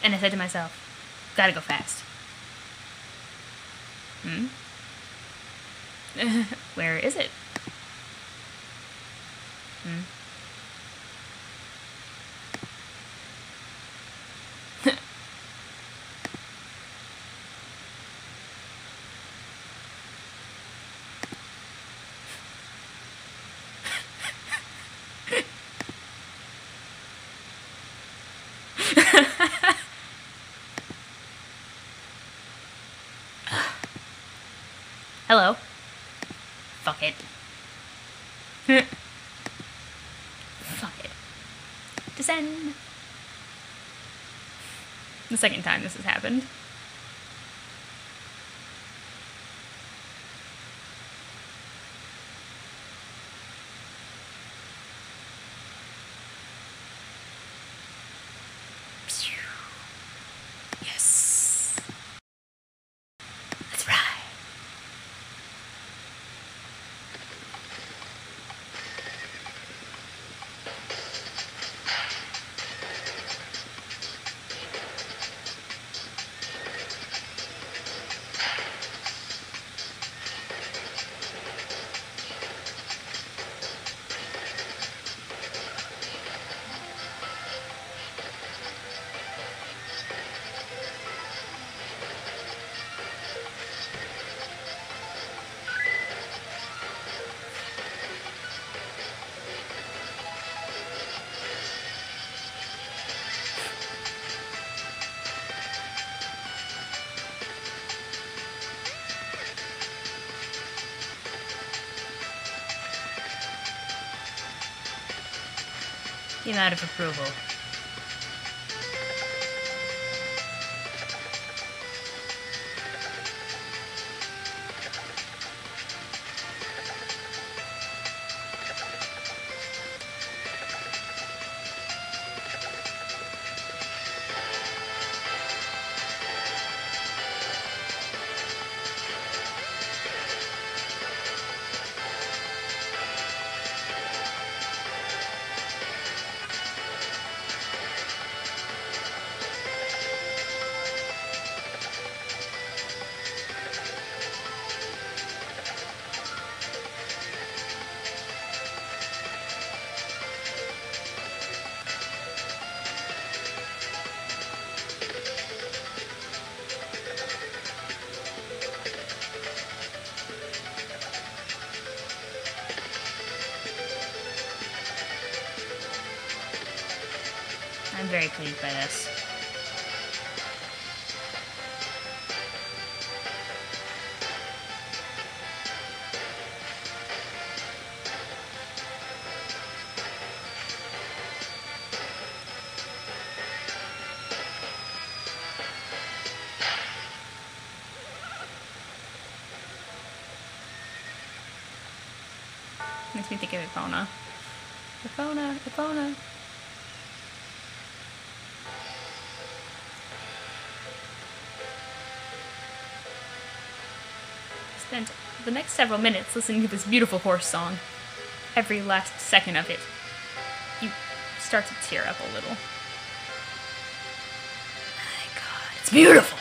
And I said to myself, gotta go fast. Where is it? Hello. Fuck it. Fuck it. Descend. The second time this has happened. Yes. Let's ride. The amount of approval. I'm very pleased by this. Makes me think of Epona. Epona, Epona. Spent the next several minutes listening to this beautiful horse song. Every last second of it. You start to tear up a little. My God, it's beautiful!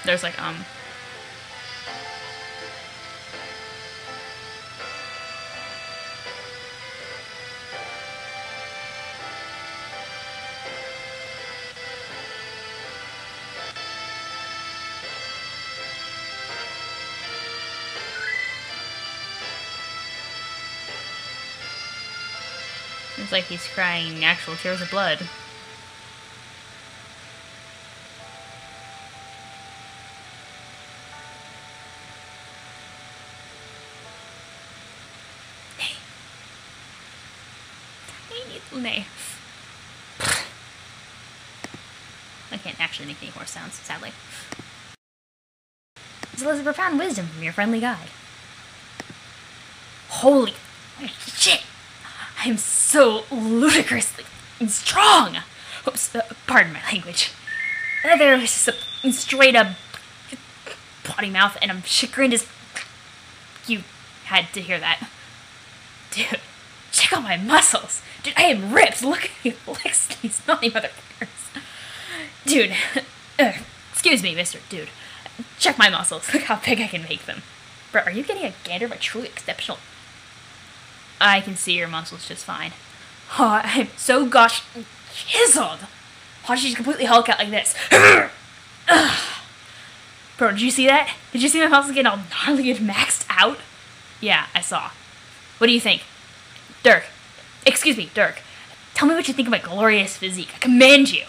There's like, it's like he's crying actual tears of blood. Nay. Tiny little nay. I can't actually make any horse sounds, sadly. This is a profound wisdom from your friendly guide. Holy shit! I'm so ludicrously strong! Oops, pardon my language. There was just a straight up potty mouth, and I'm chagrined as... You had to hear that. Dude, check out my muscles! Dude, I am ripped! Look at me! Look calling other players. Dude, excuse me, Mr. Dude. Check my muscles. Look how big I can make them. Bro, are you getting a gander of a truly exceptional... I can see your muscles just fine. Oh, I'm so gosh chiseled. Watch you completely hulk out like this. Bro, did you see that? Did you see my muscles getting all gnarly and maxed out? Yeah, I saw. What do you think? Dirk. Excuse me, Dirk. Tell me what you think of my glorious physique. I command you.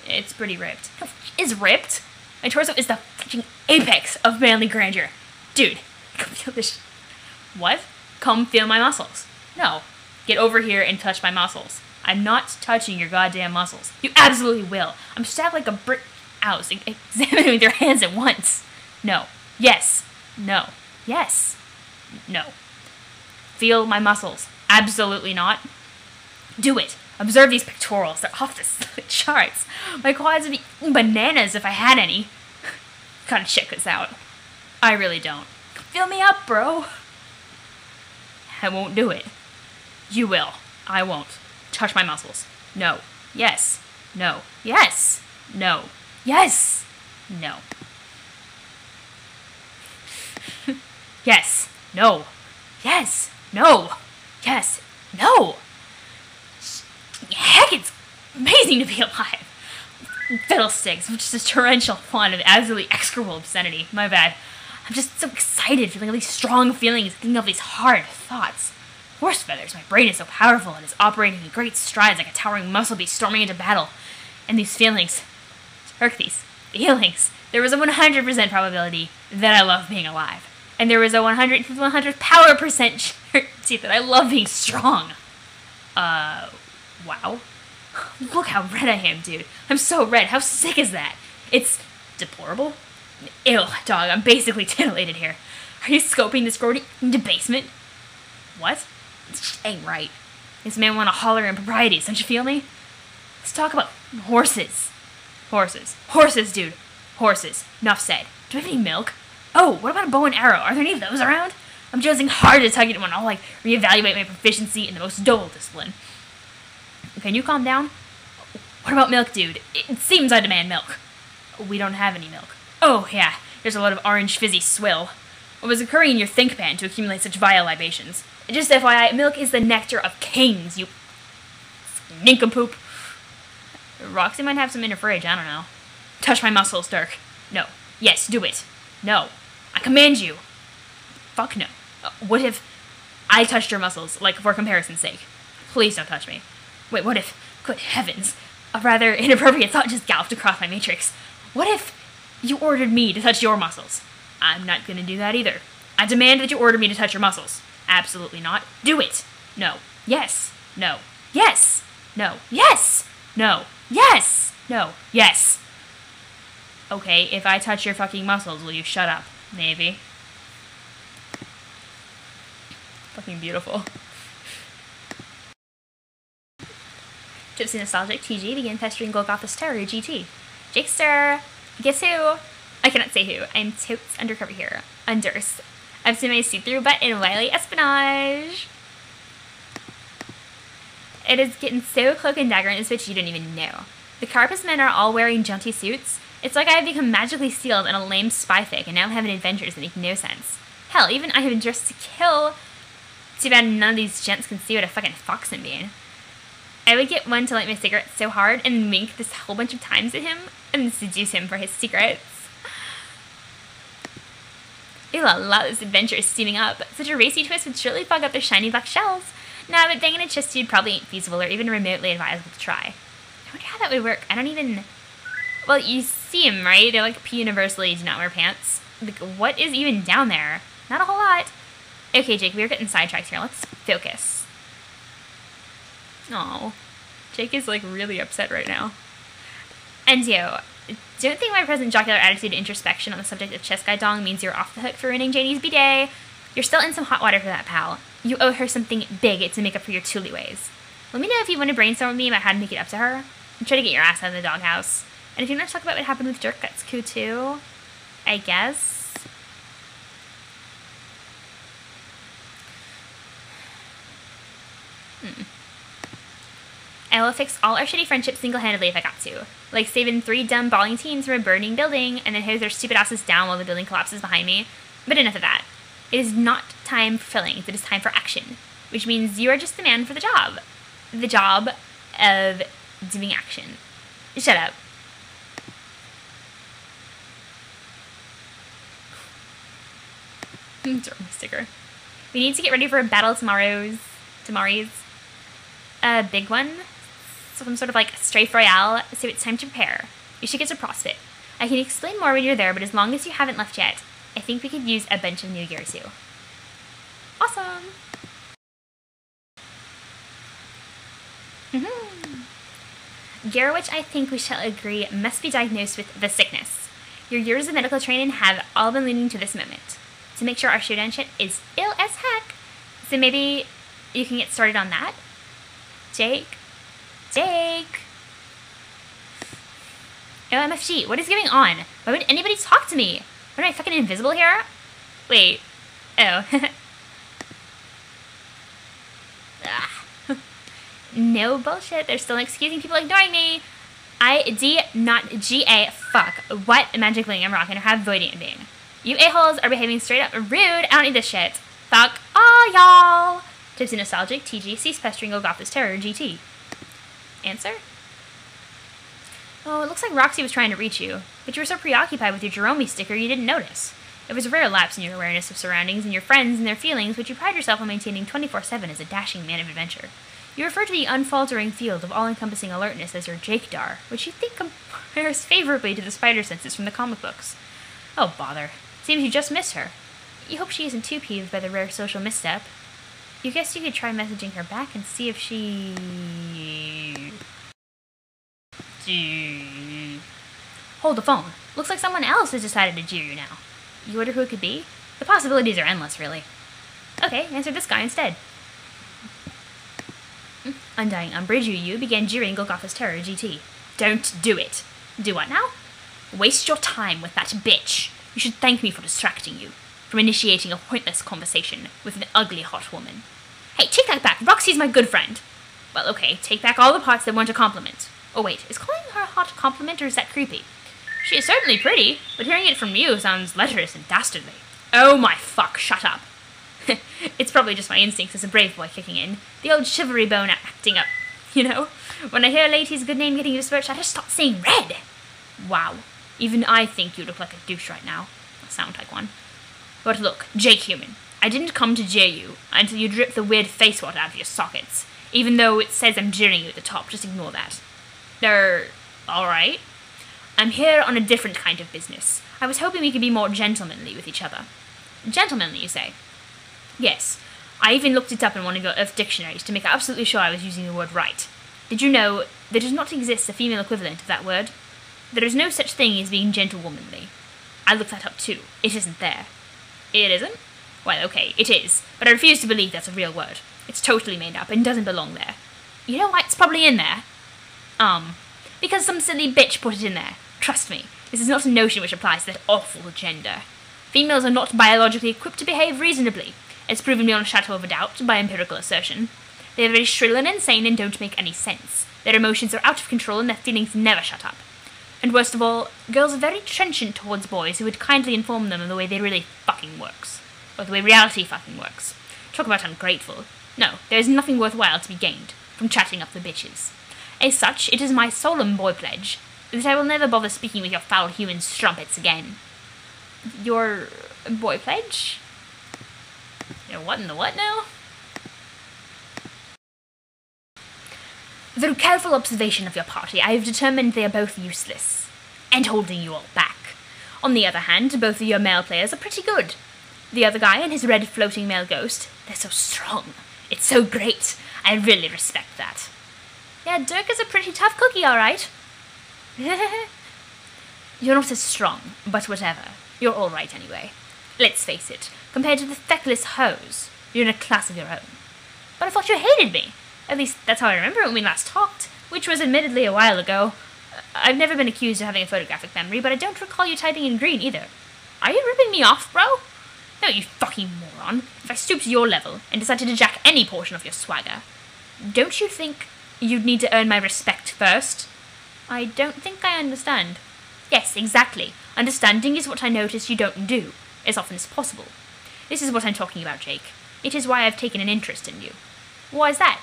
It's pretty ripped. No, it is ripped. My torso is the fucking apex of manly grandeur. Dude, come feel this. What? Come feel my muscles. No. Get over here and touch my muscles. I'm not touching your goddamn muscles. You absolutely will. I'm stabbed like a brick house. Examine with your hands at once. No. Yes. No. Yes. No. Feel my muscles. Absolutely not. Do it. Observe these pectorals. They're off the charts. My quads would be bananas if I had any. Gotta check this out. I really don't. Fill me up, bro. I won't do it. You will. I won't. Touch my muscles. No. Yes. No. Yes. No. Yes. No. Yes. No. Yes. No. Yes. No. Heck, it's amazing to be alive. Fiddlesticks, which is a torrential font of absolutely execrable obscenity. My bad. I'm just so excited, feeling all these strong feelings, thinking of these hard thoughts. Horse feathers, my brain is so powerful and is operating in great strides like a towering muscle beast storming into battle. And these feelings, these feelings, there was a 100% probability that I love being alive. And there was a 100 power percent certainty that I love being strong. Wow. Look how red I am, dude. I'm so red. How sick is that? It's deplorable. Ew, dog, I'm basically titillated here. Are you scoping this grody debasement? What? This ain't right. This man want to holler improprieties, don't you feel me? Let's talk about horses. Horses. Horses, dude. Horses. Enough said. Do we have any milk? Oh, what about a bow and arrow? Are there any of those around? I'm jonesing hard to tug it when I'll, reevaluate my proficiency in the most dull discipline. Can you calm down? What about milk, dude? It seems I demand milk. We don't have any milk. Oh, yeah. There's a lot of orange fizzy swill. What was occurring in your think pan to accumulate such vile libations? Just FYI, milk is the nectar of kings, you nincompoop. Roxy might have some in her fridge, I don't know. Touch my muscles, Dirk. No. Yes, do it. No. I command you. Fuck no. What if I touched your muscles, for comparison's sake? Please don't touch me. Wait, what if... Good heavens. A rather inappropriate thought just galloped across my matrix. What if you ordered me to touch your muscles? I'm not gonna do that either. I demand that you order me to touch your muscles. Absolutely not. Do it. No. Yes. No. Yes. No. Yes. No. Yes. No. Yes. Okay, if I touch your fucking muscles, will you shut up? Maybe. Fucking beautiful. Gypsy Nostalgic TG began pestering Golgotha's Terror GT. Jakester! Guess who? I cannot say who. I'm totes undercover here. Unders. I've seen my see-through butt in wily espionage. It is getting so cloak and dagger in this bitch you don't even know. The Carpus men are all wearing jaunty suits. It's like I have become magically sealed in a lame spy fic and now having adventures that make no sense. Hell, even I have been dressed to kill. Too bad none of these gents can see what a fucking fox I'm being. I would get one to light my cigarette so hard and wink this whole bunch of times at him and seduce him for his secrets. Ooh la la, this adventure is steaming up. Such a racy twist would surely fog up their shiny black shells. Nah, but danging a chest dude probably ain't feasible or even remotely advisable to try. I wonder how that would work. I don't even... Well, you see him, right? They're universally do not wear pants. What is even down there? Not a whole lot. Okay, Jake, we're getting sidetracked here. Let's focus. Aw, Jake is really upset right now. And yo, don't think my present jocular attitude and introspection on the subject of chest guy dong means you're off the hook for ruining Janie's bidet. You're still in some hot water for that, pal. You owe her something big to make up for your Thule ways. Let me know if you want to brainstorm with me about how to make it up to her. And try to get your ass out of the doghouse. And if you want to talk about what happened with Dirk, that's cool too. I guess. I will fix all our shitty friendships single-handedly if I got to. Like saving 3 dumb bawling teens from a burning building and then hose their stupid asses down while the building collapses behind me. But enough of that. It is not time for feelings, it is time for action. Which means you are just the man for the job. The job of doing action. Shut up. Throw my sticker. We need to get ready for a battle tomorrow's a big one. Some sort of like strafe royale, so it's time to prepare. You should get to CrossFit. I can explain more when you're there, but as long as you haven't left yet, I think we could use a bunch of new gear too. Awesome! Gear which I think we shall agree must be diagnosed with the sickness. Your years of medical training have all been leading to this moment. To make sure our showdown shit is ill as heck. So maybe you can get started on that? Jake? OMFG, what is going on? Why would anybody talk to me? What, am I fucking invisible here? Wait. Oh. No bullshit. They're still excusing people ignoring me. ID, not GA. Fuck. What magic link I'm rocking or have voiding being? You a-holes are behaving straight up rude. I don't need this shit. Fuck all y'all. Tipsy Nostalgic, TG, cease pestering, Golgotha's Terror, GT. Answer? Oh, it looks like Roxy was trying to reach you, but you were so preoccupied with your Jerome sticker you didn't notice. It was a rare lapse in your awareness of surroundings and your friends and their feelings, which you pride yourself on maintaining 24/7 as a dashing man of adventure. You refer to the unfaltering field of all-encompassing alertness as your Jake-dar, which you think compares favorably to the spider senses from the comic books. Oh, bother. Seems you just missed her. You hope she isn't too peeved by the rare social misstep. You guess you could try messaging her back and see if she... Hold the phone. Looks like someone else has decided to jeer you now. You wonder who it could be? The possibilities are endless, really. Okay, answer this guy instead. Undying Umbrage you began jeering Golgotha's Terror GT. Don't do it. Do what now? Waste your time with that bitch. You should thank me for distracting you. From initiating a pointless conversation with an ugly hot woman. Hey, take that back. Roxy's my good friend. Well, okay, take back all the parts that weren't a compliment. Oh wait, is calling her a hot compliment or is that creepy? She is certainly pretty, but hearing it from you sounds lecherous and dastardly. Oh my fuck, shut up. It's probably just my instincts as a brave boy kicking in. The old chivalry bone acting up, you know? When I hear a lady's good name getting besmirched, I just start seeing red. Wow. Even I think you look like a douche right now. I sound like one. But look, Jake Human, I didn't come to jeer you until you drip the weird face water out of your sockets. Even though it says I'm jeering you at the top, just ignore that. Alright. I'm here on a different kind of business. I was hoping we could be more gentlemanly with each other. Gentlemanly, you say? Yes. I even looked it up in one of dictionaries to make absolutely sure I was using the word right. Did you know there does not exist a female equivalent of that word? There is no such thing as being gentlewomanly. I looked that up too. It isn't there. It isn't? Well, okay, it is, but I refuse to believe that's a real word. It's totally made up and doesn't belong there. You know why it's probably in there? Because some silly bitch put it in there. Trust me, this is not a notion which applies to that awful gender. Females are not biologically equipped to behave reasonably, as proven beyond a shadow of a doubt by empirical assertion. They are very shrill and insane and don't make any sense. Their emotions are out of control and their feelings never shut up. And worst of all, girls are very trenchant towards boys who would kindly inform them of the way they really fucking works. Or the way reality fucking works. Talk about ungrateful. No, there is nothing worthwhile to be gained from chatting up the bitches. As such, it is my solemn boy pledge that I will never bother speaking with your foul human strumpets again. Your boy pledge? Your what in the what now? Through careful observation of your party, I have determined they are both useless, and holding you all back. On the other hand, both of your male players are pretty good. The other guy and his red floating male ghost, they're so strong. It's so great. I really respect that. Yeah, Dirk is a pretty tough cookie, alright. You're not as strong, but whatever. You're alright anyway. Let's face it, compared to the feckless hoes, you're in a class of your own. But I thought you hated me. At least that's how I remember it when we last talked, which was admittedly a while ago. I've never been accused of having a photographic memory, but I don't recall you typing in green either. Are you ripping me off, bro? No, you fucking moron. If I stooped to your level and decided to jack any portion of your swagger, don't you think You'd need to earn my respect first. I don't think I understand. Yes, exactly. Understanding is what I notice you don't do, as often as possible. This is what I'm talking about, Jake. It is why I've taken an interest in you. Why is that?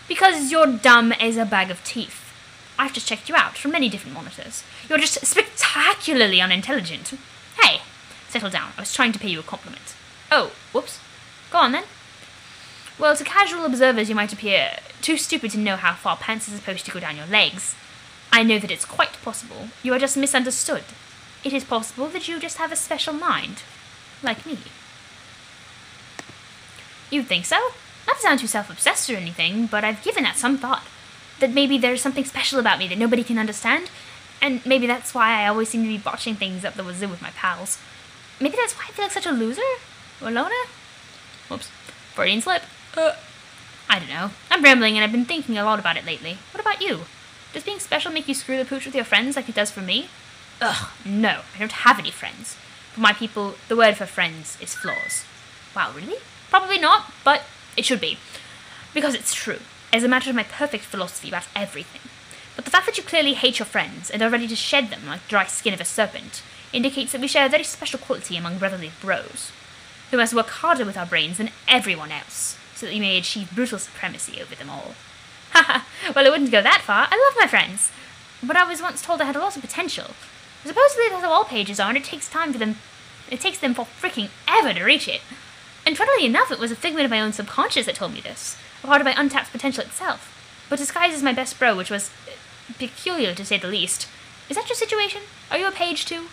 Because you're dumb as a bag of teeth. I've just checked you out from many different monitors. You're just spectacularly unintelligent. Hey, settle down. I was trying to pay you a compliment. Oh, whoops. Go on then. Well, to casual observers you might appear too stupid to know how far pants are supposed to go down your legs. I know that it's quite possible you are just misunderstood. It is possible that you just have a special mind. Like me. You'd think so? Not to sound too self-obsessed or anything, but I've given that some thought. That maybe there's something special about me that nobody can understand, and maybe that's why I always seem to be botching things up the wazoo with my pals. Maybe that's why I feel like such a loser? Or loner? Whoops. Freudian slip. I don't know. I'm rambling and I've been thinking a lot about it lately. What about you? Does being special make you screw the pooch with your friends like it does for me? Ugh, no. I don't have any friends. For my people, the word for friends is flaws. Wow, really? Probably not, but it should be. Because it's true. As a matter of my perfect philosophy about everything. But the fact that you clearly hate your friends and are ready to shed them like the dry skin of a serpent indicates that we share a very special quality among brotherly bros, who must work harder with our brains than everyone else, so that we may achieve brutal supremacy over them all. Haha, well, it wouldn't go that far. I love my friends. But I was once told I had a lot of potential. Supposedly that's how all pages are, and it takes them for freaking ever to reach it. And funnily enough, it was a figment of my own subconscious that told me this, a part of my untapped potential itself, but disguised as my best bro, which was peculiar to say the least. Is that your situation? Are you a page too?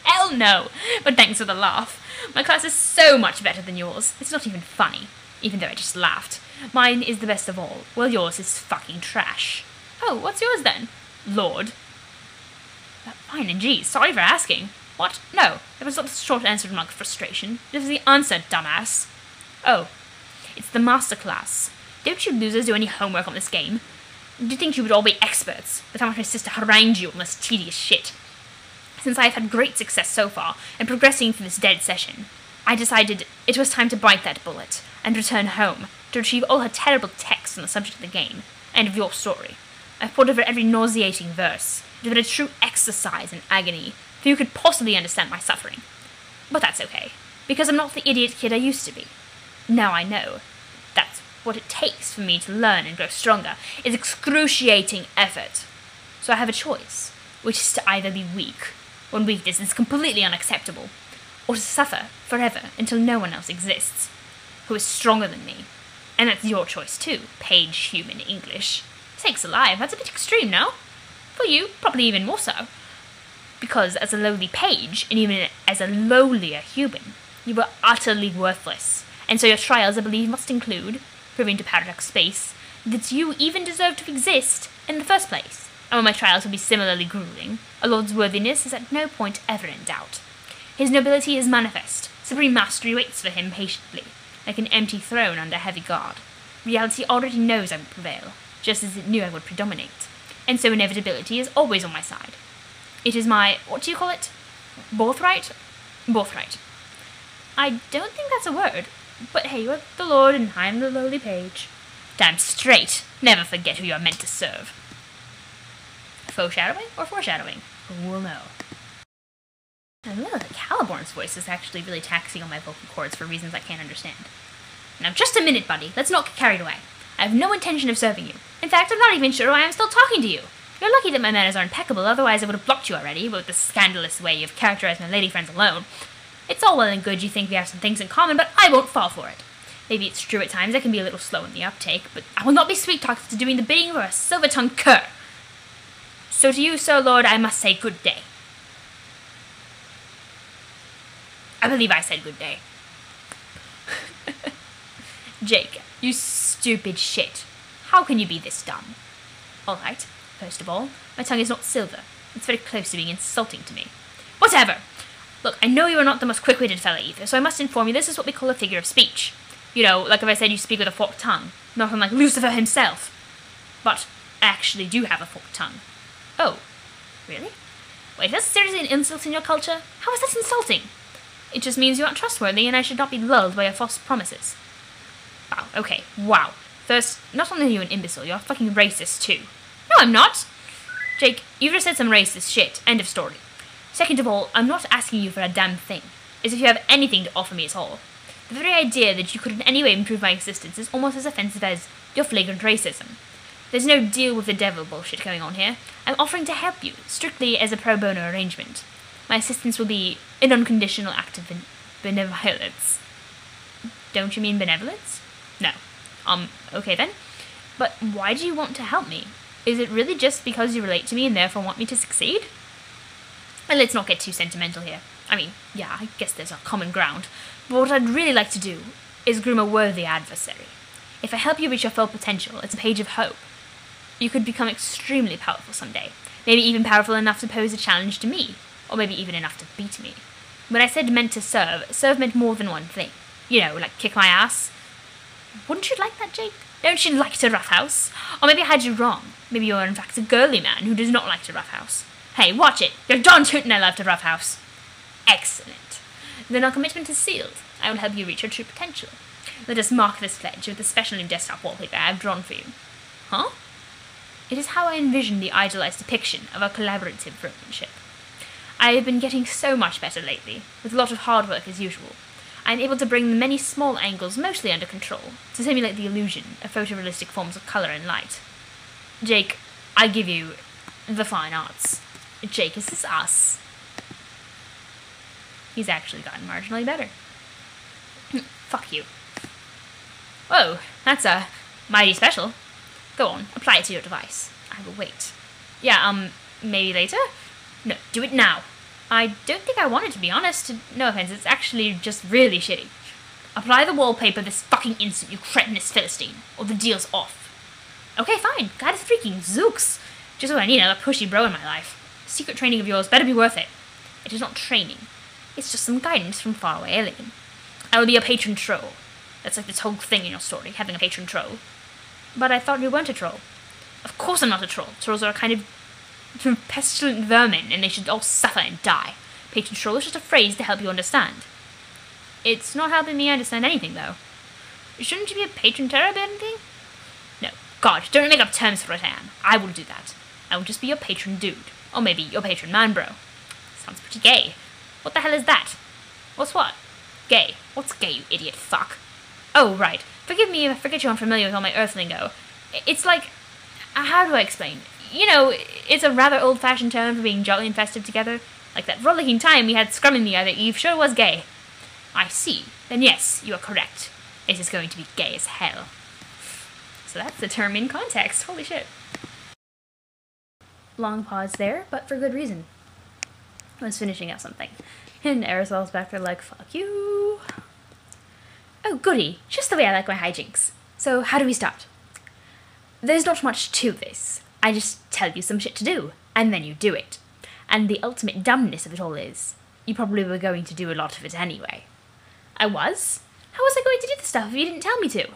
Hell no! But thanks for the laugh. My class is so much better than yours. It's not even funny, even though I just laughed. Mine is the best of all, while yours is fucking trash. Oh, what's yours then? Lord. Fine and geez, sorry for asking. What? No, it was not the short answer to my frustration. It was the answer, dumbass. Oh, it's the master class. Don't you losers do any homework on this game? Do you think you would all be experts? But how much my sister harangued you on this tedious shit? Since I have had great success so far, and progressing through this dead session, I decided it was time to bite that bullet, and return home, to retrieve all her terrible texts on the subject of the game, and of your story. I've pored over every nauseating verse. It has been a true exercise in agony, for you could possibly understand my suffering. But that's okay, because I'm not the idiot kid I used to be. Now I know. That's what it takes for me to learn and grow stronger, is excruciating effort. So I have a choice, which is to either be weak, when weakness is completely unacceptable, or to suffer forever until no one else exists, who is stronger than me. And that's your choice too, page human English. Sakes alive, that's a bit extreme, no? For you, probably even more so. Because as a lowly page, and even as a lowlier human, you were utterly worthless, and so your trials, I believe, must include, proving to Paradox Space, that you even deserve to exist in the first place. And while my trials will be similarly grueling, a lord's worthiness is at no point ever in doubt. His nobility is manifest, supreme mastery waits for him patiently, like an empty throne under heavy guard. Reality already knows I will prevail, just as it knew I would predominate, and so inevitability is always on my side. It is my, what do you call it? Birthright? Birthright. I don't think that's a word, but hey, you're the lord and I'm the lowly page. Damn straight, never forget who you are meant to serve. Foreshadowing or foreshadowing? Who will know? I know that Caliborn's voice is actually really taxing on my vocal cords for reasons I can't understand. Now just a minute, buddy, let's not get carried away. I have no intention of serving you. In fact, I'm not even sure why I'm still talking to you. You're lucky that my manners are impeccable, otherwise I would have blocked you already, with the scandalous way you've characterized my lady friends alone. It's all well and good you think we have some things in common, but I won't fall for it. Maybe it's true at times I can be a little slow in the uptake, but I will not be sweet-talked to doing the bidding of a silver-tongued cur. So to you, Sir Lord, I must say good day. I believe I said good day. Jake, you stupid shit. How can you be this dumb? Alright, first of all, my tongue is not silver. It's very close to being insulting to me. Whatever! Look, I know you are not the most quick-witted fella either, so I must inform you this is what we call a figure of speech. You know, like if I said you speak with a forked tongue. Not unlike Lucifer himself. But I actually do have a forked tongue. Oh, really? Wait, that's seriously an insult in your culture? How is that insulting? It just means you aren't trustworthy and I should not be lulled by your false promises. Wow, okay, wow. First, not only are you an imbecile, you're fucking racist too. No, I'm not! Jake, you've just said some racist shit. End of story. Second of all, I'm not asking you for a damn thing. As if you have anything to offer me at all. The very idea that you could in any way improve my existence is almost as offensive as your flagrant racism. There's no deal with the devil bullshit going on here. I'm offering to help you, strictly as a pro bono arrangement. My assistance will be an unconditional act of benevolence. Don't you mean benevolence? No. Okay then. But why do you want to help me? Is it really just because you relate to me and therefore want me to succeed? And let's not get too sentimental here. I mean, yeah, I guess there's a common ground. But what I'd really like to do is groom a worthy adversary. If I help you reach your full potential, it's a page of hope. You could become extremely powerful someday. Maybe even powerful enough to pose a challenge to me. Or maybe even enough to beat me. When I said meant to serve meant more than one thing. You know, like kick my ass. Wouldn't you like that, Jake? Don't you like to roughhouse? Or maybe I had you wrong. Maybe you're in fact a girly man who does not like to roughhouse. Hey, watch it! You're John Tootin' I love to roughhouse. Excellent. Then our commitment is sealed. I will help you reach your true potential. Let us mark this pledge with the special new desktop wallpaper I have drawn for you. Huh? It is how I envision the idealized depiction of our collaborative workmanship. I have been getting so much better lately, with a lot of hard work as usual. I am able to bring the many small angles mostly under control, to simulate the illusion of photorealistic forms of colour and light. Jake, I give you the fine arts. Jake, is this us? He's actually gotten marginally better. Fuck you. Whoa, that's mighty special. Go on, apply it to your device. I will wait. Yeah, maybe later? No, do it now. I don't think I want it, to be honest. No offense, it's actually just really shitty. Apply the wallpaper this fucking instant, you cretinous Philistine, or the deal's off. Okay, fine. God is freaking zooks. Just what I need, another pushy bro in my life. Secret training of yours better be worth it. It is not training. It's just some guidance from faraway alien. I will be a patron troll. That's like this whole thing in your story, having a patron troll. But I thought you weren't a troll. Of course I'm not a troll. Trolls are a kind of pestilent vermin, and they should all suffer and die. Patron troll is just a phrase to help you understand. It's not helping me understand anything, though. Shouldn't you be a patron terror or anything? No. God, don't make up terms for what I am. I will do that. I will just be your patron dude. Or maybe your patron man bro. Sounds pretty gay. What the hell is that? What's what? Gay. What's gay, you idiot fuck? Oh, right. Forgive me if I forget you're unfamiliar with all my earth lingo. It's like... how do I explain? You know, it's a rather old-fashioned term for being jolly and festive together. Like that rollicking time we had scrumming the other eve sure was gay. I see. Then yes, you are correct. It is going to be gay as hell. So that's the term in context. Holy shit. Long pause there, but for good reason. I was finishing up something. And Aristole's back there like, fuck you. Oh, goody. Just the way I like my hijinks. So, how do we start? There's not much to this. I just tell you some shit to do, and then you do it. And the ultimate dumbness of it all is, you probably were going to do a lot of it anyway. I was? How was I going to do the stuff if you didn't tell me to?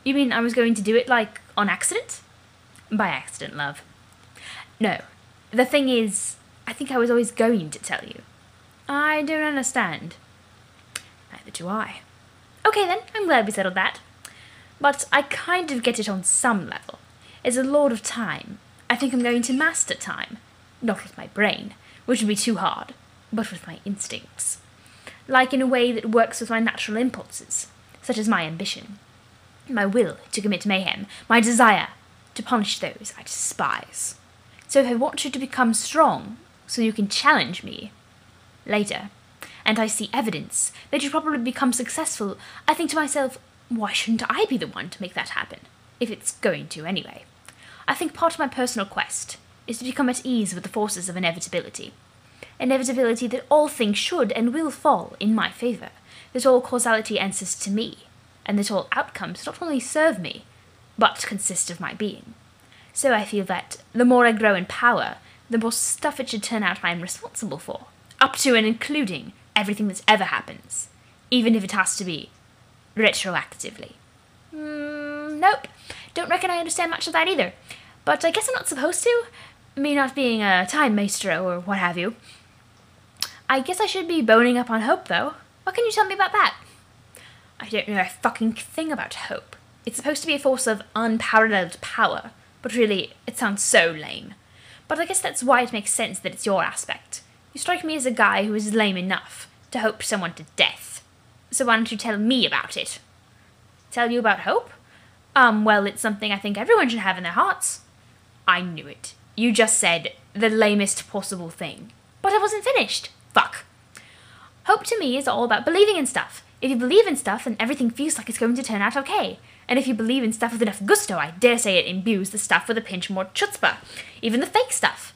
You mean I was going to do it, like, on accident? By accident, love. No. The thing is, I think I was always going to tell you. I don't understand. Neither do I. Okay then, I'm glad we settled that. But I kind of get it on some level. As a lord of time, I think I'm going to master time. Not with my brain, which would be too hard, but with my instincts. Like in a way that works with my natural impulses, such as my ambition, my will to commit mayhem, my desire to punish those I despise. So if I want you to become strong, so you can challenge me later, and I see evidence that you probably become successful, I think to myself, why shouldn't I be the one to make that happen? If it's going to anyway. I think part of my personal quest is to become at ease with the forces of inevitability. Inevitability that all things should and will fall in my favour, that all causality answers to me, and that all outcomes not only serve me, but consist of my being. So I feel that the more I grow in power, the more stuff it should turn out I am responsible for, up to and including everything that ever happens, even if it has to be retroactively. Nope. Don't reckon I understand much of that either. But I guess I'm not supposed to. Me not being a time maestro or what have you. I guess I should be boning up on hope, though. What can you tell me about that? I don't know a fucking thing about hope. It's supposed to be a force of unparalleled power, but really, it sounds so lame. But I guess that's why it makes sense that it's your aspect. You strike me as a guy who is lame enough to hope someone to death. So why don't you tell me about it? Tell you about hope? Well, it's something I think everyone should have in their hearts. I knew it. You just said the lamest possible thing. But I wasn't finished. Fuck. Hope to me is all about believing in stuff. If you believe in stuff, then everything feels like it's going to turn out okay. And if you believe in stuff with enough gusto, I dare say it imbues the stuff with a pinch more chutzpah. Even the fake stuff.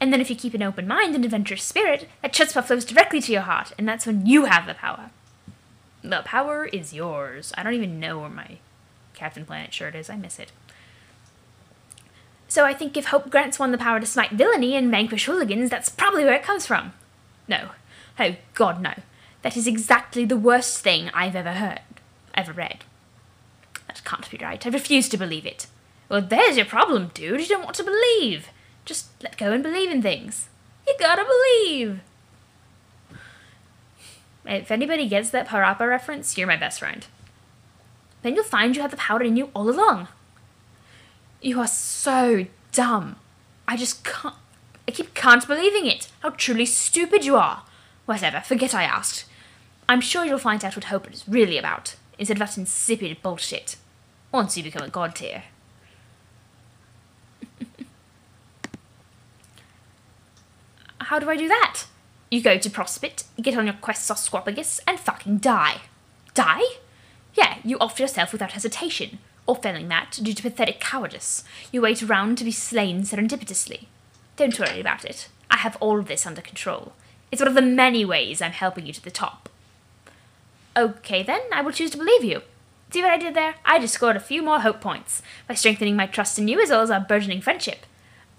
And then if you keep an open mind and adventurous spirit, that chutzpah flows directly to your heart, and that's when you have the power. The power is yours. I don't even know where my Captain Planet shirt is. I miss it. So I think if Hope grants one the power to smite villainy and vanquish hooligans, that's probably where it comes from. No. Oh, God, no. That is exactly the worst thing I've ever read. That can't be right. I refuse to believe it. Well, there's your problem, dude. You don't want to believe. Just let go and believe in things. You gotta believe. If anybody gets that Parappa reference, you're my best friend. Then you'll find you have the power in you all along. You are so dumb. I can't believing it. How truly stupid you are. Whatever, forget I asked. I'm sure you'll find out what Hope is really about, instead of that insipid bullshit. Once you become a god tier. How do I do that? You go to Prospect, get on your quest Sosquapagus, and fucking die. Die? Yeah, you offer yourself without hesitation, or failing that, due to pathetic cowardice, you wait around to be slain serendipitously. Don't worry about it. I have all of this under control. It's one of the many ways I'm helping you to the top. Okay then, I will choose to believe you. See what I did there? I just scored a few more hope points, by strengthening my trust in you as well as our burgeoning friendship.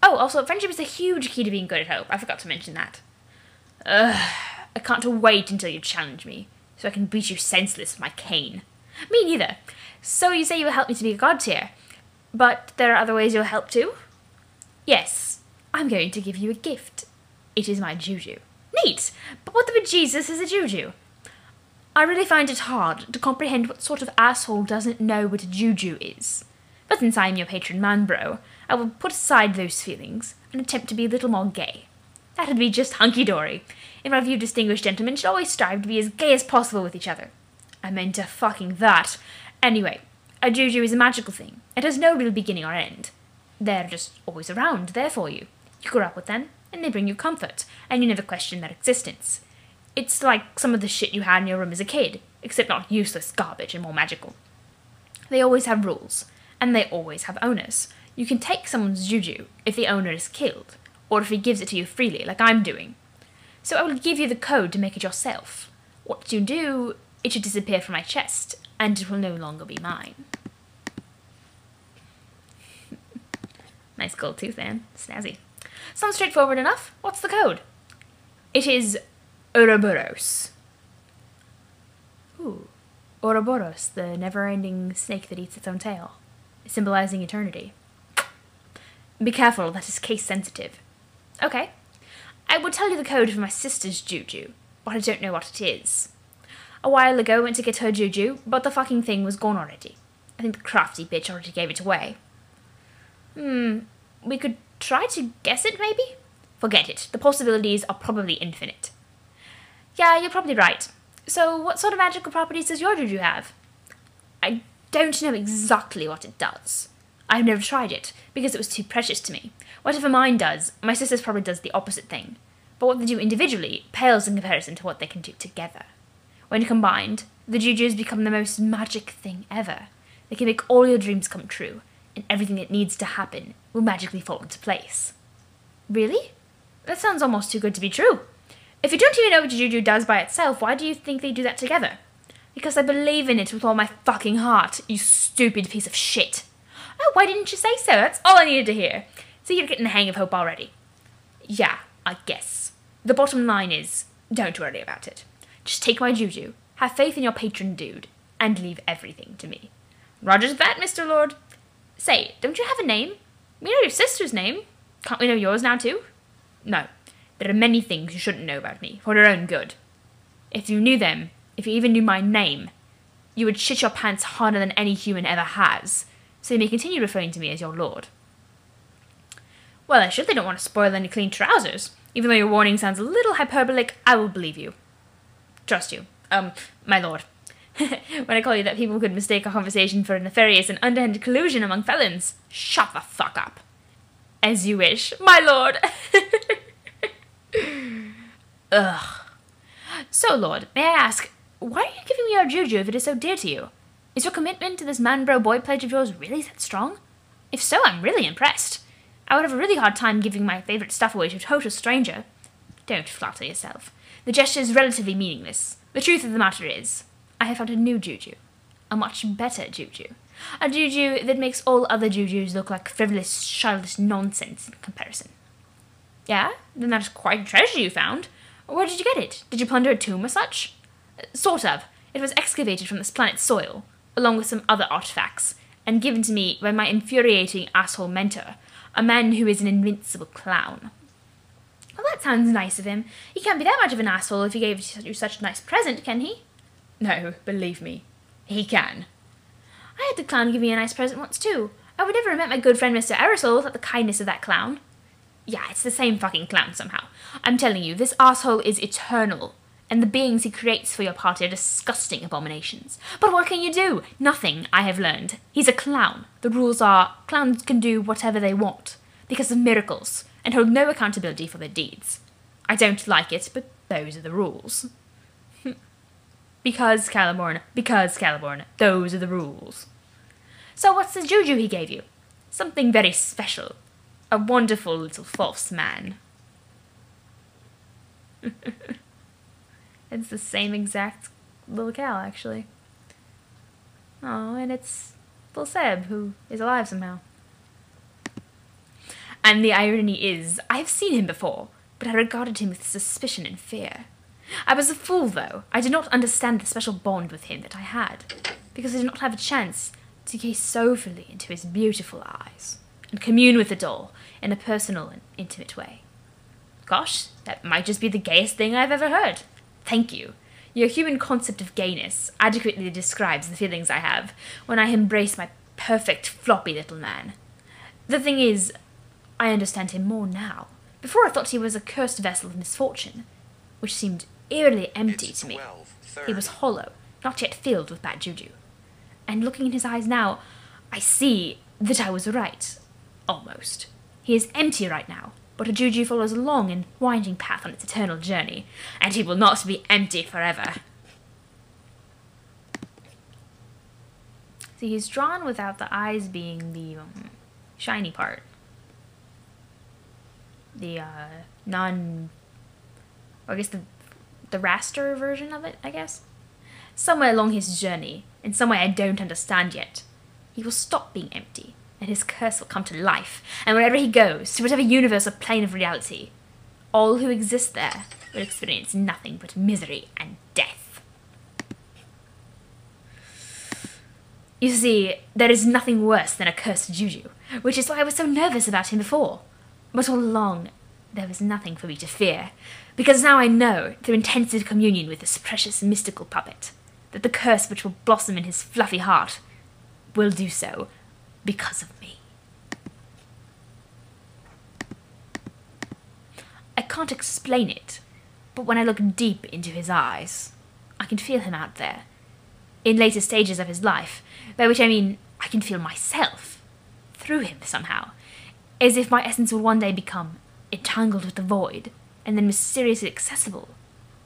Oh, also, friendship is a huge key to being good at hope. I forgot to mention that. I can't wait until you challenge me, so I can beat you senseless with my cane. Me neither. So you say you will help me to be a god tier, but there are other ways you'll help too? Yes, I'm going to give you a gift. It is my juju. Neat, but what the bejesus is a juju? I really find it hard to comprehend what sort of asshole doesn't know what a juju is. But since I am your patron man, bro, I will put aside those feelings and attempt to be a little more gay. That'd be just hunky-dory. In my view, distinguished gentlemen should always strive to be as gay as possible with each other. I'm into fucking that. Anyway, a juju is a magical thing. It has no real beginning or end. They're just always around, there for you. You grow up with them, and they bring you comfort, and you never question their existence. It's like some of the shit you had in your room as a kid, except not useless garbage and more magical. They always have rules, and they always have owners. You can take someone's juju if the owner is killed, or if he gives it to you freely, like I'm doing. So I will give you the code to make it yourself. What you do, it should disappear from my chest, and it will no longer be mine. Nice gold tooth, man. Snazzy. Sounds straightforward enough. What's the code? It is Ouroboros. Ooh. Ouroboros, the never-ending snake that eats its own tail, symbolizing eternity. Be careful, that is case-sensitive. Okay. I would tell you the code for my sister's juju, but I don't know what it is. A while ago, I went to get her juju, but the fucking thing was gone already. I think the crafty bitch already gave it away. We could try to guess it, maybe? Forget it. The possibilities are probably infinite. Yeah, you're probably right. So, what sort of magical properties does your juju have? I don't know exactly what it does. I've never tried it, because it was too precious to me. Whatever mine does, my sister's probably does the opposite thing. But what they do individually pales in comparison to what they can do together. When combined, the jujus become the most magic thing ever. They can make all your dreams come true, and everything that needs to happen will magically fall into place. Really? That sounds almost too good to be true. If you don't even know what juju does by itself, why do you think they do that together? Because I believe in it with all my fucking heart, you stupid piece of shit. Oh, why didn't you say so? That's all I needed to hear. So you're getting the hang of hope already. Yeah, I guess. The bottom line is, don't worry about it. Just take my juju, have faith in your patron dude, and leave everything to me. Roger's that, Mr. Lord. Say, don't you have a name? We know your sister's name. Can't we know yours now too? No. There are many things you shouldn't know about me, for your own good. If you knew them, if you even knew my name, you would shit your pants harder than any human ever has, so you may continue referring to me as your lord. Well, I surely don't want to spoil any clean trousers. Even though your warning sounds a little hyperbolic, I will believe you. Trust you. My lord. When I call you that, people could mistake our conversation for a nefarious and underhanded collusion among felons. Shut the fuck up. As you wish, my lord. Ugh. So, lord, may I ask, why are you giving me your juju if it is so dear to you? Is your commitment to this man-bro-boy pledge of yours really that strong? If so, I'm really impressed. I would have a really hard time giving my favourite stuff away to a total stranger. Don't flatter yourself. The gesture is relatively meaningless. The truth of the matter is, I have found a new juju. A much better juju. A juju that makes all other jujus look like frivolous, childish nonsense in comparison. Yeah? Then that's quite a treasure you found. Where did you get it? Did you plunder a tomb or such? Sort of. It was excavated from this planet's soil, along with some other artifacts, and given to me by my infuriating asshole mentor, a man who is an invincible clown. Well, that sounds nice of him. He can't be that much of an asshole if he gave you such a nice present, can he? No, believe me, he can. I had the clown give me a nice present once too. I would never have met my good friend Mr. Aerosol without the kindness of that clown. Yeah, it's the same fucking clown somehow. I'm telling you, this asshole is eternal, and the beings he creates for your party are disgusting abominations. But what can you do? Nothing, I have learned. He's a clown. The rules are, clowns can do whatever they want, because of miracles, and hold no accountability for their deeds. I don't like it, but those are the rules. Because Caliborn, those are the rules. So what's the juju he gave you? Something very special. A wonderful little false man. It's the same exact little cow, actually. Oh, and it's little Seb, who is alive somehow. And the irony is, I have seen him before, but I regarded him with suspicion and fear. I was a fool, though. I did not understand the special bond with him that I had, because I did not have a chance to gaze soulfully into his beautiful eyes and commune with the doll in a personal and intimate way. Gosh, that might just be the gayest thing I've ever heard. Thank you. Your human concept of gayness adequately describes the feelings I have when I embrace my perfect floppy little man. The thing is, I understand him more now. Before I thought he was a cursed vessel of misfortune, which seemed eerily empty to me. He was hollow, not yet filled with bad juju. And looking in his eyes now, I see that I was right. Almost. He is empty right now, but a juju follows a long and winding path on its eternal journey, and he will not be empty forever. See, he's drawn without the eyes being the shiny part. The or I guess the raster version of it, I guess. Somewhere along his journey, in some way I don't understand yet, he will stop being empty, and his curse will come to life, and wherever he goes, to whatever universe or plane of reality, all who exist there will experience nothing but misery and death. You see, there is nothing worse than a cursed juju, which is why I was so nervous about him before. But all along, there was nothing for me to fear, because now I know, through intensive communion with this precious mystical puppet, that the curse which will blossom in his fluffy heart will do so because of me. I can't explain it, but when I look deep into his eyes, I can feel him out there, in later stages of his life, by which I mean I can feel myself, through him somehow, as if my essence will one day become entangled with the void, and then mysteriously accessible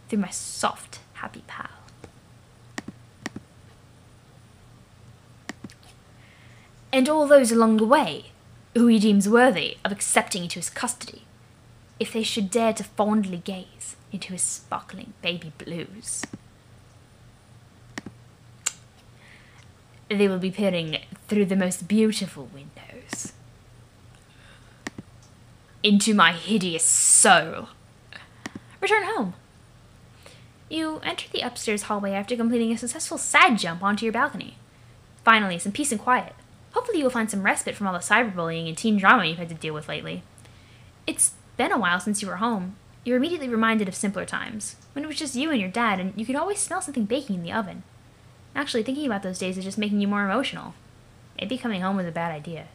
through my soft, happy pal. And all those along the way, who he deems worthy of accepting into his custody, if they should dare to fondly gaze into his sparkling baby blues. They will be peering through the most beautiful windows into my hideous soul. Return home. You enter the upstairs hallway after completing a successful side jump onto your balcony. Finally, some peace and quiet. Hopefully you will find some respite from all the cyberbullying and teen drama you've had to deal with lately. It's been a while since you were home. You're immediately reminded of simpler times, when it was just you and your dad, and you could always smell something baking in the oven. Actually, thinking about those days is just making you more emotional. Maybe coming home was a bad idea.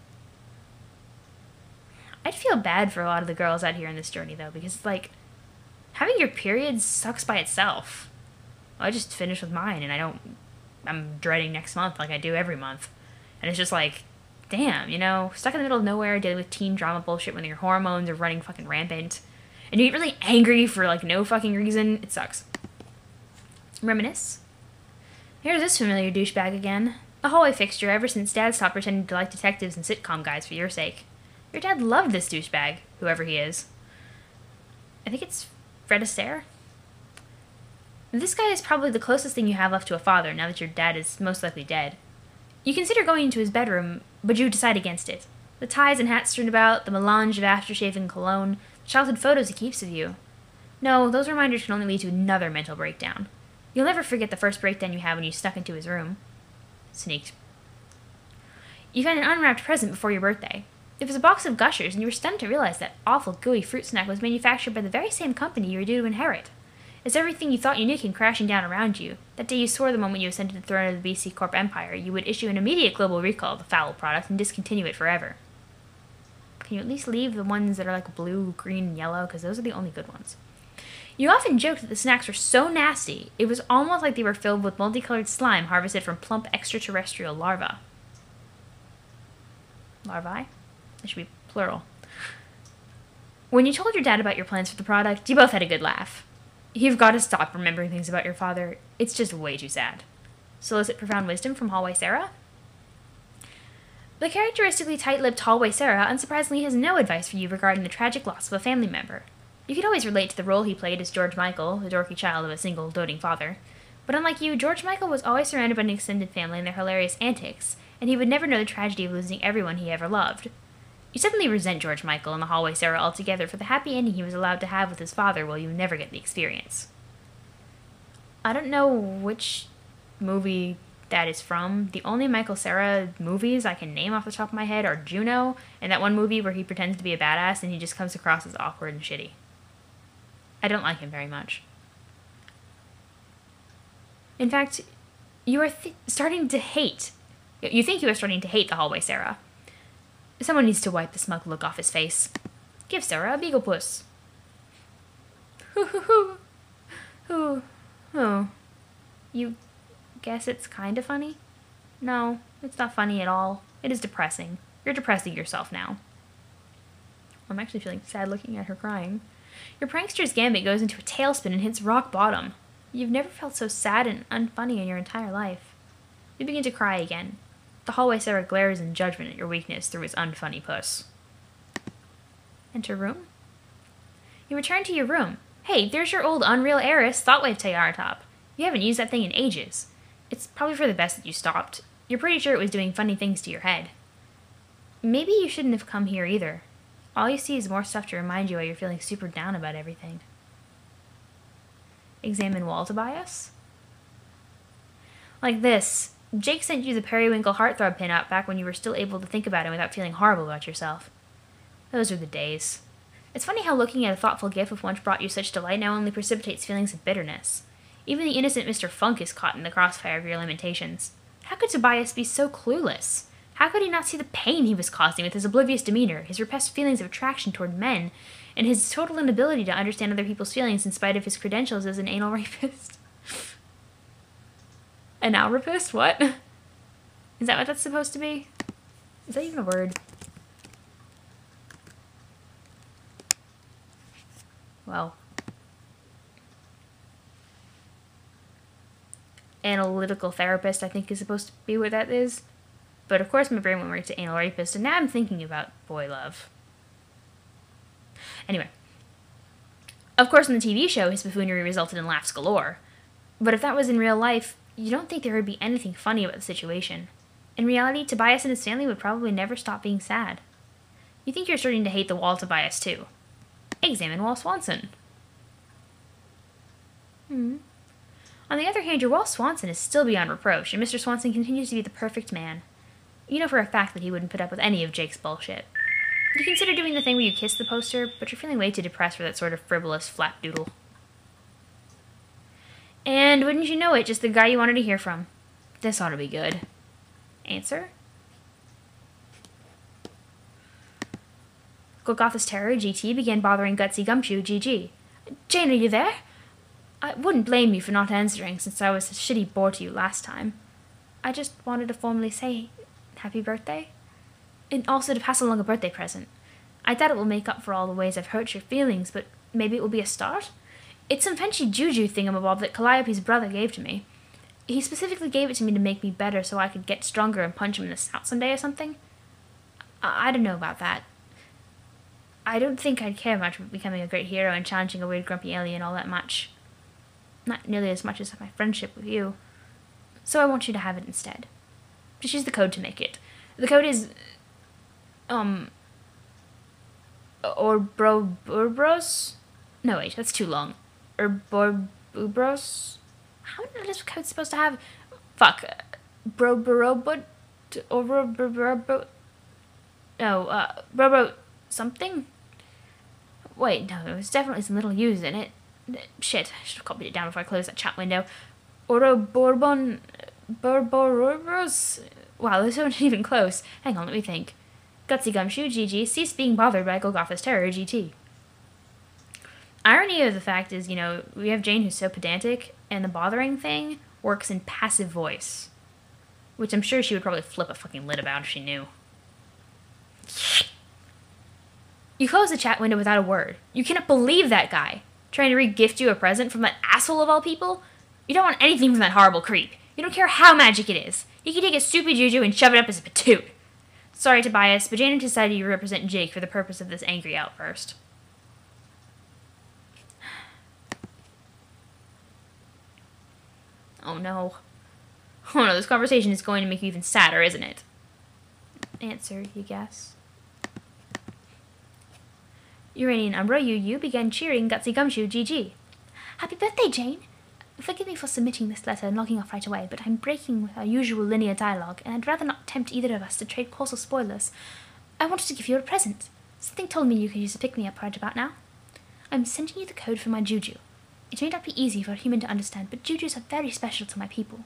I'd feel bad for a lot of the girls out here in this journey, though, because, like, having your period sucks by itself. I just finished with mine, and I'm dreading next month like I do every month. And it's just like, damn, you know, stuck in the middle of nowhere dealing with teen drama bullshit when your hormones are running fucking rampant. And you get really angry for, like, no fucking reason. It sucks. Reminisce. Here's this familiar douchebag again. A hallway fixture ever since Dad stopped pretending to like detectives and sitcom guys for your sake. Your dad loved this douchebag, whoever he is. I think it's Fred Astaire. This guy is probably the closest thing you have left to a father now that your dad is most likely dead. You consider going into his bedroom, but you decide against it. The ties and hats strewn about, the melange of aftershave and cologne, the childhood photos he keeps of you. No, those reminders can only lead to another mental breakdown. You'll never forget the first breakdown you had when you snuck into his room. Sneaked. You found an unwrapped present before your birthday. It was a box of Gushers, and you were stunned to realize that awful gooey fruit snack was manufactured by the very same company you were due to inherit. As everything you thought you knew came crashing down around you, that day you swore the moment you ascended the throne of the BC Corp Empire, you would issue an immediate global recall of the foul product and discontinue it forever. Can you at least leave the ones that are like blue, green, and yellow? Because those are the only good ones. You often joked that the snacks were so nasty, it was almost like they were filled with multicolored slime harvested from plump extraterrestrial larvae. Larvae? It should be plural. When you told your dad about your plans for the product, you both had a good laugh. You've got to stop remembering things about your father. It's just way too sad. Solicit profound wisdom from Hallway Sarah? The characteristically tight-lipped Hallway Sarah unsurprisingly has no advice for you regarding the tragic loss of a family member. You could always relate to the role he played as George Michael, the dorky child of a single, doting father. But unlike you, George Michael was always surrounded by an extended family and their hilarious antics, and he would never know the tragedy of losing everyone he ever loved. You suddenly resent George Michael and the Hallway Sarah altogether for the happy ending he was allowed to have with his father while you never get the experience. I don't know which movie that is from. The only Michael Cera movies I can name off the top of my head are Juno, and that one movie where he pretends to be a badass and he just comes across as awkward and shitty. I don't like him very much. In fact, you are starting to hate. You think you are starting to hate the Hallway Sarah. Someone needs to wipe the smug look off his face. Give Sarah a beagle puss. Hoo. You guess it's kinda funny? No, it's not funny at all. It is depressing. You're depressing yourself now. I'm actually feeling sad looking at her crying. Your prankster's gambit goes into a tailspin and hits rock bottom. You've never felt so sad and unfunny in your entire life. You begin to cry again. The Hallway Sarah glares in judgment at your weakness through his unfunny puss. Enter room? You return to your room. Hey, there's your old Unreal Heiress Thoughtwave tiara top. You haven't used that thing in ages. It's probably for the best that you stopped. You're pretty sure it was doing funny things to your head. Maybe you shouldn't have come here either. All you see is more stuff to remind you why you're feeling super down about everything. Examine wall to bias? Like this. Jake sent you the Periwinkle Heartthrob pin-up back when you were still able to think about it without feeling horrible about yourself. Those are the days. It's funny how looking at a thoughtful gift which once brought you such delight now only precipitates feelings of bitterness. Even the innocent Mr. Funk is caught in the crossfire of your lamentations. How could Tobias be so clueless? How could he not see the pain he was causing with his oblivious demeanor, his repressed feelings of attraction toward men, and his total inability to understand other people's feelings in spite of his credentials as an anal rapist? An anal rapist? What? Is that what that's supposed to be? Is that even a word? Well. Analytical therapist, I think, is supposed to be what that is. But of course my brain went right to anal rapist, and now I'm thinking about boy love. Anyway. Of course in the TV show, his buffoonery resulted in laughs galore. But if that was in real life, you don't think there would be anything funny about the situation. In reality, Tobias and his family would probably never stop being sad. You think you're starting to hate the wall Tobias too. Examine Wall Swanson. On the other hand, your Wall Swanson is still beyond reproach, and Mr. Swanson continues to be the perfect man. You know for a fact that he wouldn't put up with any of Jake's bullshit. You consider doing the thing where you kiss the poster, but you're feeling way too depressed for that sort of frivolous flapdoodle. And wouldn't you know it, just the guy you wanted to hear from. This ought to be good. Answer? Golgotha's Terror, GT, began bothering Gutsy Gumshoe, GG. Jane, are you there? I wouldn't blame you for not answering since I was a shitty bore to you last time. I just wanted to formally say happy birthday. And also to pass along a birthday present. I doubt it will make up for all the ways I've hurt your feelings, but maybe it will be a start? It's some fancy juju thingamabob that Calliope's brother gave to me. He specifically gave it to me to make me better so I could get stronger and punch him in the snout someday or something. I don't know about that. I don't think I'd care much about becoming a great hero and challenging a weird grumpy alien all that much. Not nearly as much as my friendship with you. So I want you to have it instead. Just use the code to make it. The code is... Ouroboros? No, wait, that's too long. Ouroboros? How many letters code supposed to have? Fuck. Broborobot? Ouroboros? No, Robo... something? Wait, no, there was definitely some little U's in it. Shit, I should have copied it down before I closed that chat window. Ouroboros? Wow, those aren't even close. Hang on, let me think. Gutsy Gumshoe, GG, cease being bothered by Golgotha's Terror, GT. Irony of the fact is, you know, we have Jane who's so pedantic, and the bothering thing works in passive voice. Which I'm sure she would probably flip a fucking lid about if she knew. You closed the chat window without a word. You cannot believe that guy. Trying to re-gift you a present from that asshole of all people? You don't want anything from that horrible creep. You don't care how magic it is. He can take a stupid juju and shove it up his patoot. Sorry, Tobias, but Jane decided you represent Jake for the purpose of this angry outburst. Oh no. Oh no, this conversation is going to make you even sadder, isn't it? Answer, you guess. Uranian Umbra, you began cheering Gutsy Gumshoe, GG. Happy birthday, Jane! Forgive me for submitting this letter and logging off right away, but I'm breaking with our usual linear dialogue, and I'd rather not tempt either of us to trade calls or spoilers. I wanted to give you a present. Something told me you could use a pick-me-up right about now. I'm sending you the code for my juju. It may not be easy for a human to understand, but jujus are very special to my people.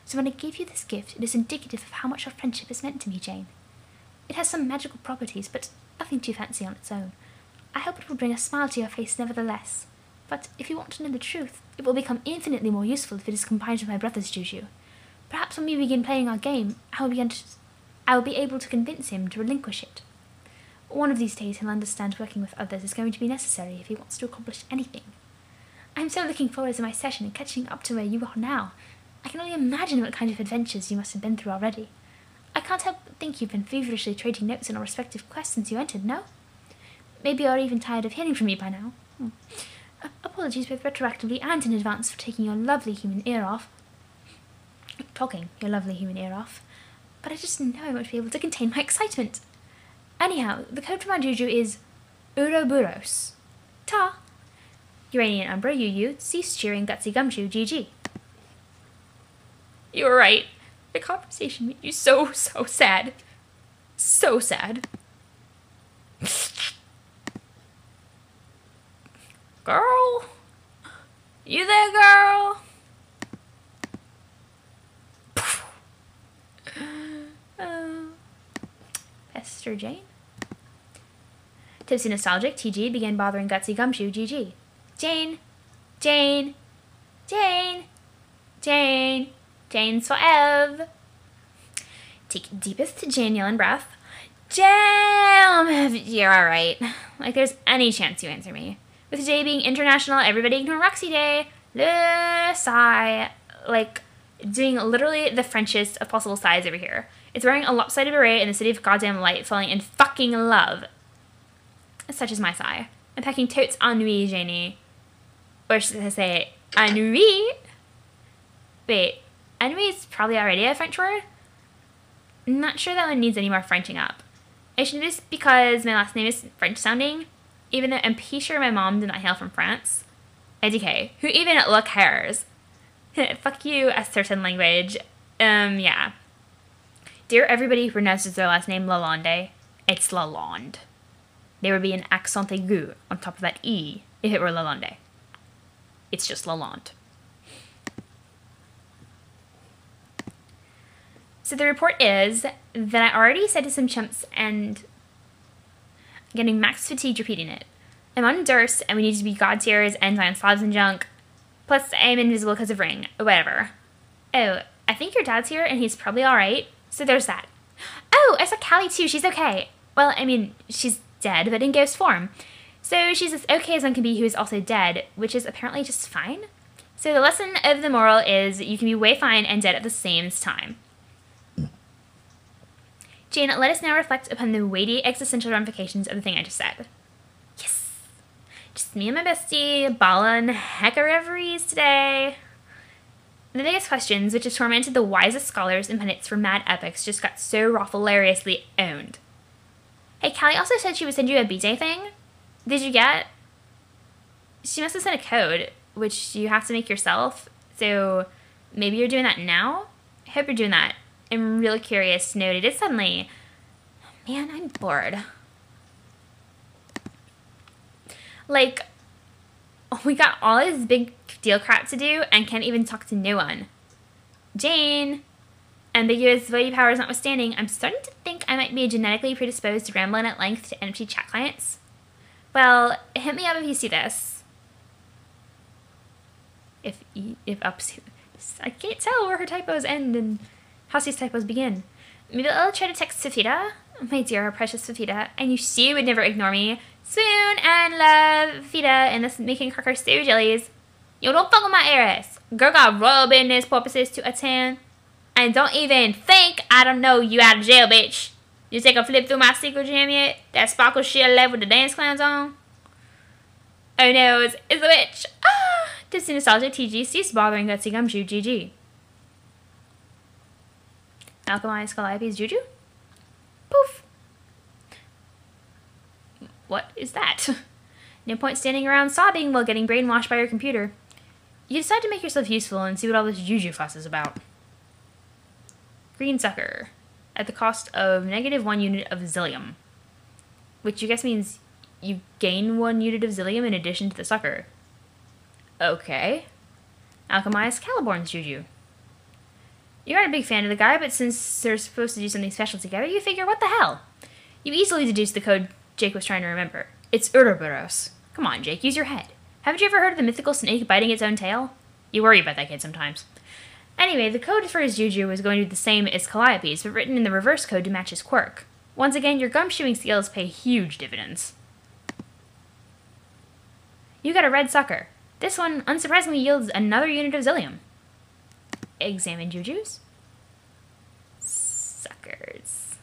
So when I gave you this gift, it is indicative of how much our friendship is meant to me, Jane. It has some magical properties, but nothing too fancy on its own. I hope it will bring a smile to your face nevertheless. But if you want to know the truth, it will become infinitely more useful if it is combined with my brother's juju. Perhaps when we begin playing our game, I will be able to convince him to relinquish it. One of these days he'll understand working with others is going to be necessary if he wants to accomplish anything. I'm so looking forward to my session and catching up to where you are now. I can only imagine what kind of adventures you must have been through already. I can't help but think you've been feverishly trading notes on our respective quests since you entered, no? Maybe you're even tired of hearing from me by now. Apologies both retroactively and in advance for taking your lovely human ear off. But I just know I won't be able to contain my excitement. Anyhow, the code for my juju is Ouroboros. Ta! Uranian Umbra, you, cease cheering Gutsy Gumshoe, GG. You were right. The conversation made you so sad. So sad. Girl? You there, girl? Pester Jane? Tipsy Nostalgic, TG, began bothering Gutsy Gumshoe, GG. Jane's forever. Take deepest Jane yelling breath. Jane, you're alright. Like there's any chance you answer me. With today being International Everybody Ignore Roxy Day, sigh. Like, doing literally the Frenchest of possible sighs over here. It's wearing a lopsided beret in the city of goddamn light, falling in fucking love. Such is my sigh. I'm packing totes ennui, Janie. Or should I say, ennui? Wait, ennui is probably already a French word? I'm not sure that one needs any more Frenching up. I should do this because my last name is French sounding. Even though I'm pretty sure my mom did not hail from France. EDK, who even look cares? Fuck you, a certain language. Yeah. Dear everybody who pronounces their last name Lalonde, it's Lalonde. There would be an accent aigu on top of that E if it were Lalonde. It's just Lalonde. So the report is that I already said to some chumps and getting max fatigue repeating it. I'm on Durst and we need to be god tiers, enzyme slobs and junk. Plus I'm invisible because of ring. Whatever. Oh, I think your dad's here and he's probably alright. So there's that. Oh, I saw Callie too. She's okay. Well, I mean, she's dead, but in ghost form. So she's as okay as one can be who is also dead, which is apparently just fine. So the lesson of the moral is you can be way fine and dead at the same time. Jane, let us now reflect upon the weighty existential ramifications of the thing I just said. Yes! Just me and my bestie, ballin' hecka reveries today. The biggest questions, which have tormented the wisest scholars and pundits for mad epics, just got so hilariously owned. Hey, Callie also said she would send you a BJ thing. Did you get? She must have sent a code, which you have to make yourself, so maybe you're doing that now? I hope you're doing that. I'm really curious to know what it is suddenly. Man, I'm bored. Like, we got all this big deal crap to do and can't even talk to no one. Jane, ambiguous voidy powers notwithstanding, I'm starting to think I might be genetically predisposed to rambling at length to empty chat clients. Well, hit me up if you see this. If ups, I can't tell where her typos end and House's typos begin. Maybe I'll try to text Fafita, my dear precious Fafita, and you see you would never ignore me. Swoon and love Fafita and this making cracker stew jellies. Yo, don't fuck with my heiress. Girl got royal business purposes to attend. And don't even think I don't know you out of jail, bitch. You take a flip through my secret jam yet? That sparkle shit left with the dance clowns on? Oh no, it's a witch. Ah! Disney nostalgia TG cease bothering Gutsy Gumshoe GG. Alchemized Calliope's Juju? Poof. What is that? No point standing around sobbing while getting brainwashed by your computer. You decide to make yourself useful and see what all this Juju fuss is about. Green Sucker. At the cost of -1 unit of Zillium. Which you guess means you gain 1 unit of Zillium in addition to the sucker. Okay. Alchemized Caliborn's Juju. You aren't a big fan of the guy, but since they're supposed to do something special together, you figure, what the hell? You easily deduced the code Jake was trying to remember. It's Ouroboros. Come on, Jake, use your head. Haven't you ever heard of the mythical snake biting its own tail? You worry about that kid sometimes. Anyway, the code for his Juju was going to be the same as Calliope's, but written in the reverse code to match his quirk. Once again, your gumshoeing skills pay huge dividends. You got a red sucker. This one, unsurprisingly, yields another unit of Zillium. Examine Jujus. Suckers.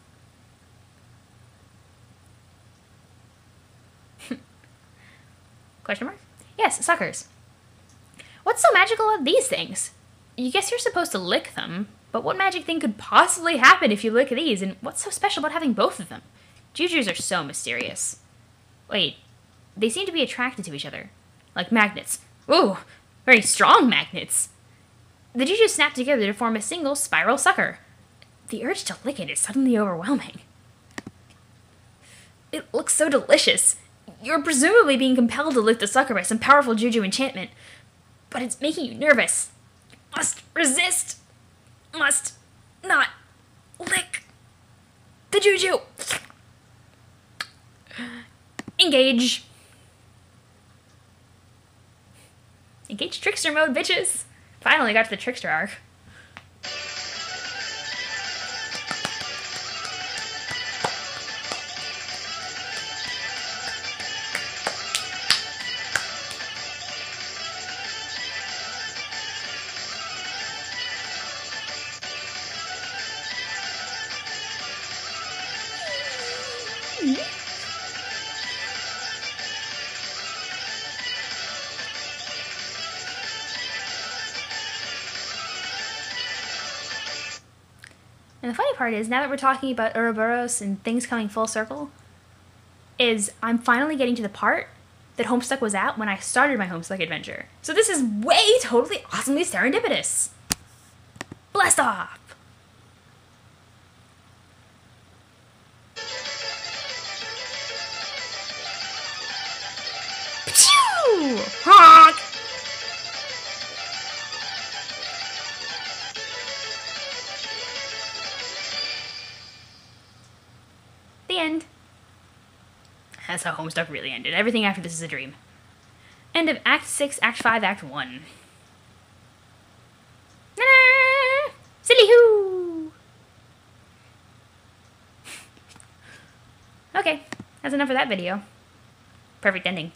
Question mark? Yes, suckers. What's so magical about these things? You guess you're supposed to lick them, but what magic thing could possibly happen if you lick these, and what's so special about having both of them? Jujus are so mysterious. Wait, they seem to be attracted to each other. Like magnets. Ooh, very strong magnets. The Juju snap together to form a single spiral sucker. The urge to lick it is suddenly overwhelming. It looks so delicious. You're presumably being compelled to lick the sucker by some powerful Juju enchantment, but it's making you nervous. Must resist. Must not lick the Juju. Engage. Engage trickster mode, bitches. Finally got to the trickster arc. And the funny part is, now that we're talking about Ouroboros and things coming full circle, is I'm finally getting to the part that Homestuck was at when I started my Homestuck adventure. So this is way totally awesomely serendipitous. Blast off! Pachoo! Honk! That's how Homestuck really ended. Everything after this is a dream. End of Act 6, Act 5, Act 1. Na-na! Silly hoo! Okay, that's enough for that video. Perfect ending.